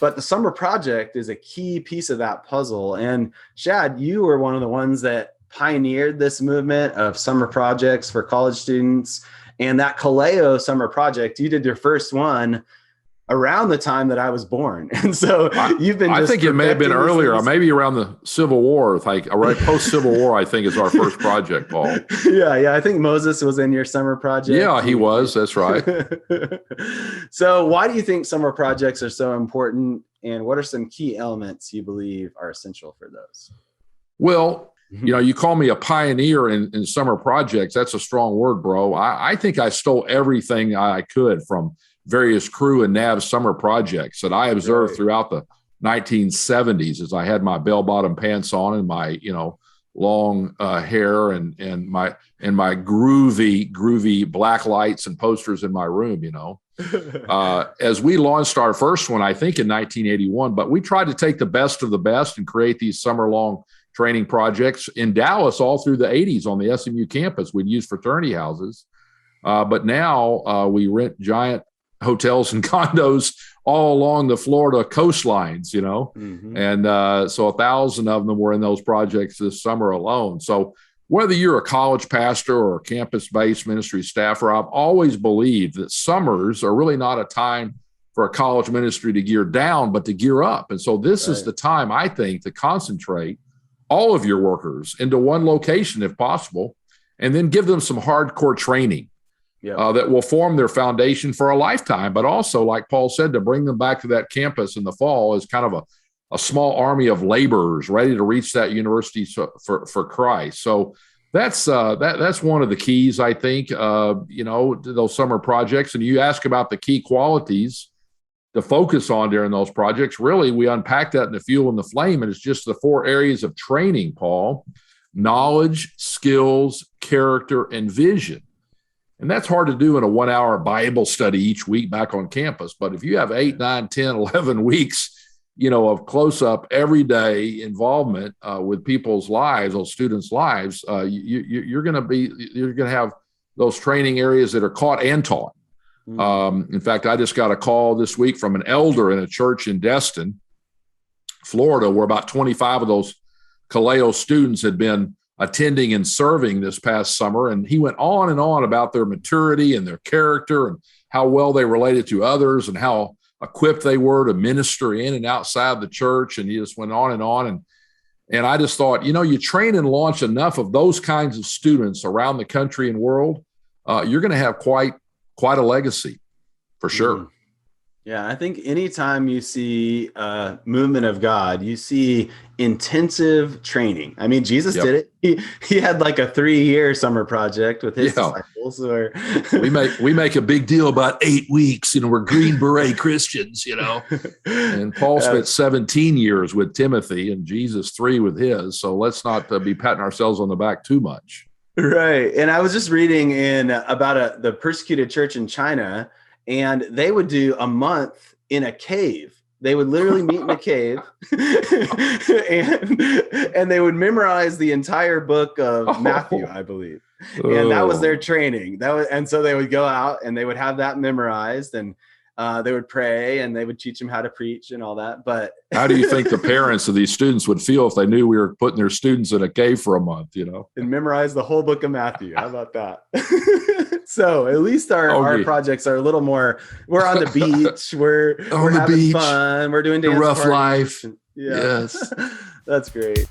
But the summer project is a key piece of that puzzle. And Shad, you were one of the ones that pioneered this movement of summer projects for college students. And that Kaleo summer project, you did your first one around the time that I was born. And so you've been I think it may have been earlier, or maybe around the Civil War, like right post-Civil War, I think is our first project, Paul. Yeah. I think Moses was in your summer project. Yeah, he was. That's right. So why do you think summer projects are so important? And what are some key elements you believe are essential for those? Well, you call me a pioneer in summer projects. That's a strong word, bro. I think I stole everything I could from various Cru and NAV summer projects that I observed throughout the 1970s as I had my bell-bottom pants on and my, long hair and my groovy black lights and posters in my room, As we launched our first one, I think in 1981, but we tried to take the best of the best and create these summer-long training projects in Dallas all through the 80s on the SMU campus. We'd use fraternity houses. But now we rent giant hotels and condos all along the Florida coastlines, and so 1,000 of them were in those projects this summer alone. So whether you're a college pastor or a campus-based ministry staffer, I've always believed that summers are really not a time for a college ministry to gear down, but to gear up. And so this is the time, I think, to concentrate all of your workers into one location if possible, and then give them some hardcore training. That will form their foundation for a lifetime, but also, like Paul said, to bring them back to that campus in the fall as kind of a small army of laborers ready to reach that university for Christ. So that's one of the keys, I think, to those summer projects. And you ask about the key qualities to focus on during those projects. Really, we unpack that in the Fuel and the Flame, and it's just the 4 areas of training, Paul: knowledge, skills, character, and vision. And that's hard to do in a 1-hour Bible study each week back on campus. But if you have 8, 9, 10, 11 weeks, of close-up everyday involvement with people's lives, those students' lives, you're going to have those training areas that are caught and taught. In fact, I just got a call this week from an elder in a church in Destin, Florida, where about 25 of those Kaleo students had been attending and serving this past summer. And he went on and on about their maturity and their character and how well they related to others and how equipped they were to minister in and outside the church. And he just went on and on. And I just thought, you train and launch enough of those kinds of students around the country and world, you're going to have quite a legacy for sure. Yeah, I think anytime you see a movement of God, you see intensive training. I mean, Jesus did it. He had like a 3-year summer project with his disciples. Or we make a big deal about 8 weeks. We're Green Beret Christians, And Paul spent 17 years with Timothy and Jesus 3 with his. So let's not be patting ourselves on the back too much. Right. And I was just reading about the persecuted church in China. And they would do a month in a cave. They would literally meet in a cave and they would memorize the entire book of Matthew, I believe. And that was their training. And so they would go out and they would have that memorized, and they would pray and they would teach them how to preach and all that. But how do you think the parents of these students would feel if they knew we were putting their students in a cave for a month, And memorize the whole book of Matthew? How about that? So at least our projects are a little more, we're on the beach, we're having fun, we're doing dance the rough parties. life. Yes. That's great.